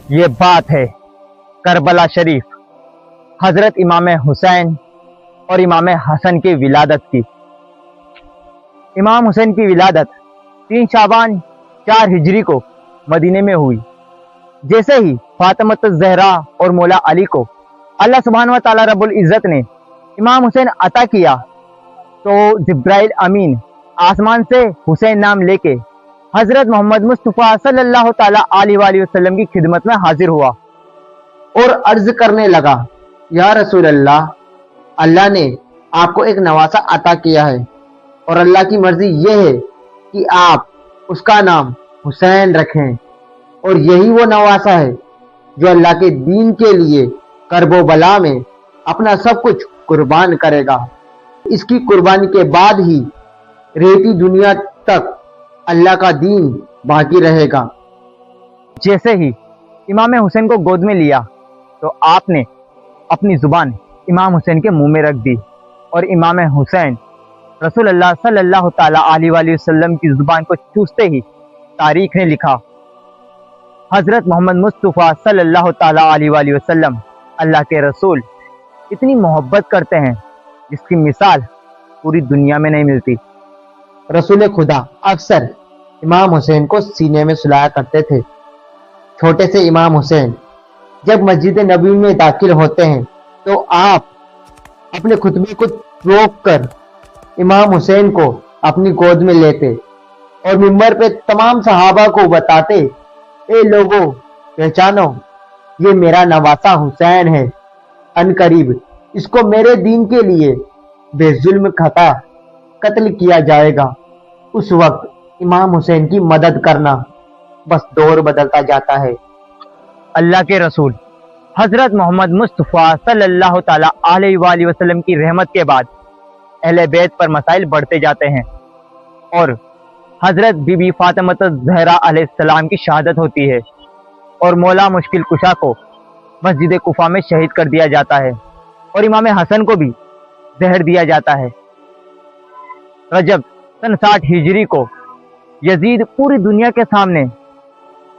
یہ بات ہے کربلا شریف حضرت امام حسین اور امام حسن کی ولادت کی۔ امام حسین کی ولادت 3 شعبان 4 ہجری کو مدینے میں ہوئی۔ جیسے ہی فاطمۃ الزہرا اور مولا علی کو اللہ سبحانہ و تعالی رب العزت نے امام حسین عطا کیا تو جبرائیل امین آسمان سے حسین نام لے کے حضرت محمد مصطفیٰ صلی اللہ تعالی علیہ وآلہ وسلم کی خدمت میں حاضر ہوا اور عرض کرنے لگا، یا رسول اللہ، اللہ نے آپ کو ایک نواسا عطا کیا ہے اور اللہ کی مرضی یہ ہے کہ آپ اس کا نام حسین رکھیں، اور یہی وہ نواسا ہے جو اللہ کے دین کے لیے کرب و بلا میں اپنا سب کچھ قربان کرے گا۔ اس کی قربانی کے بعد ہی رہتی دنیا تک اللہ کا دین باقی رہے گا۔ جیسے ہی امام حسین کو گود میں لیا تو آپ نے اپنی زبان امام حسین کے منہ میں رکھ دی، اور امام حسین رسول اللہ صلی اللہ تعالی علیہ وآلہ وسلم کی زبان کو چوستے ہی تاریخ نے لکھا، حضرت محمد مصطفیٰ صلی اللہ تعالی علیہ وآلہ وسلم اللہ کے رسول اتنی محبت کرتے ہیں جس کی مثال پوری دنیا میں نہیں ملتی۔ رسول خدا اکثر امام حسین کو سینے میں سلایا کرتے تھے۔ چھوٹے سے امام حسین جب مسجد نبوی میں داخل ہوتے ہیں تو آپ اپنے خطبے کو روک کر امام حسین کو اپنی گود میں لیتے اور ممبر پہ تمام صحابہ کو بتاتے، اے لوگوں، پہچانو، یہ میرا نواسا حسین ہے، ان قریب اس کو میرے دین کے لیے بے ظلم خطا قتل کیا جائے گا۔ اس وقت امام حسین کی مدد کرنا بس دور بدلتا جاتا ہے۔ اللہ کے رسول حضرت محمد مصطفیٰ صلی اللہ تعالی علیہ وآلہ وسلم کی رحمت کے بعد اہل بیت پر مسائل بڑھتے جاتے ہیں اور حضرت بی بی فاطمۃ الزہرا علیہ السلام کی شہادت ہوتی ہے، اور مولا مشکل کشا کو مسجد کوفہ میں شہید کر دیا جاتا ہے، اور امام حسن کو بھی زہر دیا جاتا ہے۔ رجب سن 60 ہجری کو یزید پوری دنیا کے سامنے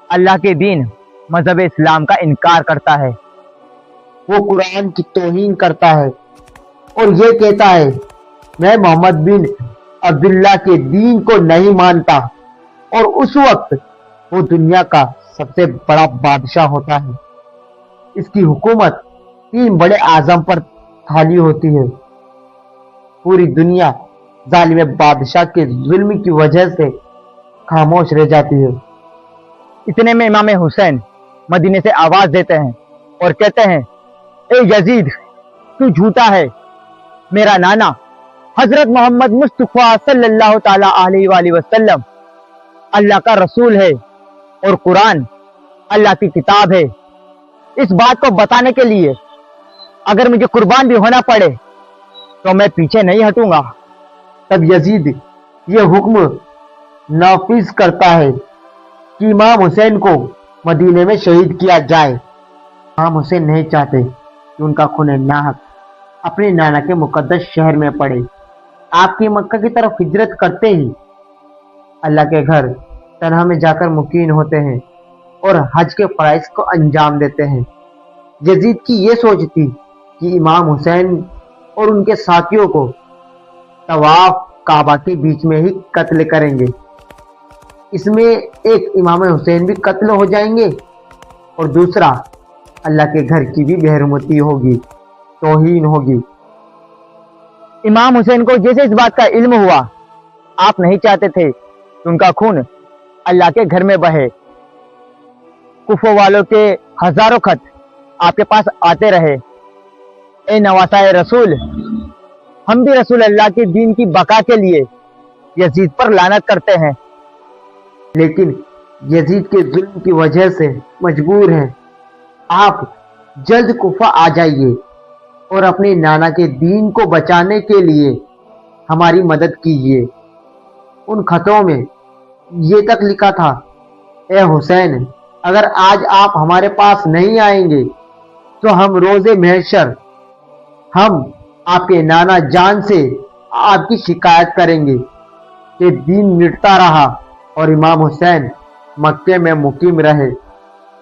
اللہ کے دین مذہب اسلام کا انکار کرتا ہے۔ وہ قرآن کی توہین کرتا ہے اور یہ کہتا ہے، میں محمد بن عبداللہ کے دین کو نہیں مانتا، اور اس وقت وہ دنیا کا سب سے بڑا بادشاہ ہوتا ہے۔ اس کی حکومت 3 بڑے اعظم پر تھالی ہوتی ہے۔ پوری دنیا ظالم بادشاہ کے ظلم کی وجہ سے خاموش رہ جاتی ہے۔ اتنے میں امام حسین مدینے سے آواز دیتے ہیں اور کہتے ہیں، اے یزید، تو جھوٹا ہے، میرا نانا حضرت محمد مصطفیٰ صلی اللہ تعالی علیہ وآلہ وسلم اللہ کا رسول ہے اور قرآن اللہ کی کتاب ہے۔ اس بات کو بتانے کے لیے اگر مجھے قربان بھی ہونا پڑے تو میں پیچھے نہیں ہٹوں گا۔ تب یزید یہ حکم نافذ کرتا ہے کہ امام حسین کو مدینے میں شہید کیا جائے۔ امام حسین نہیں چاہتے کہ ان کا خون ناحق اپنے نانا کے مقدس شہر میں پڑے۔ آپ کی مکہ کی طرف ہجرت کرتے ہی اللہ کے گھر تنہا میں جا کر مقیم ہوتے ہیں اور حج کے فرائض کو انجام دیتے ہیں۔ یزید کی یہ سوچ تھی کہ امام حسین اور ان کے ساتھیوں کو طواف کعبہ کے بیچ میں ہی قتل کریں گے۔ اس میں ایک امام حسین بھی قتل ہو جائیں گے اور دوسرا اللہ کے گھر کی بھی بے حرمتی ہوگی، توہین ہوگی۔ امام حسین کو جیسے اس بات کا علم ہوا، آپ نہیں چاہتے تھے کہ ان کا خون اللہ کے گھر میں بہے۔ کوفہ والوں کے ہزاروں خط آپ کے پاس آتے رہے، اے نواسہ رسول، ہم بھی رسول اللہ کے دین کی بقا کے لیے یزید پر لعنت کرتے ہیں، لیکن یزید کے ظلم کی وجہ سے مجبور ہیں۔ آپ جلد کوفہ آ جائیے اور اپنے نانا کے دین کو بچانے کے لیے ہماری مدد کیجیے۔ ان خطوں میں یہ تک لکھا تھا، اے حسین، اگر آج آپ ہمارے پاس نہیں آئیں گے تو ہم روز محشر ہم آپ کے نانا جان سے آپ کی شکایت کریں گے کہ دین مٹتا رہا اور امام حسین مکے میں مقیم رہے۔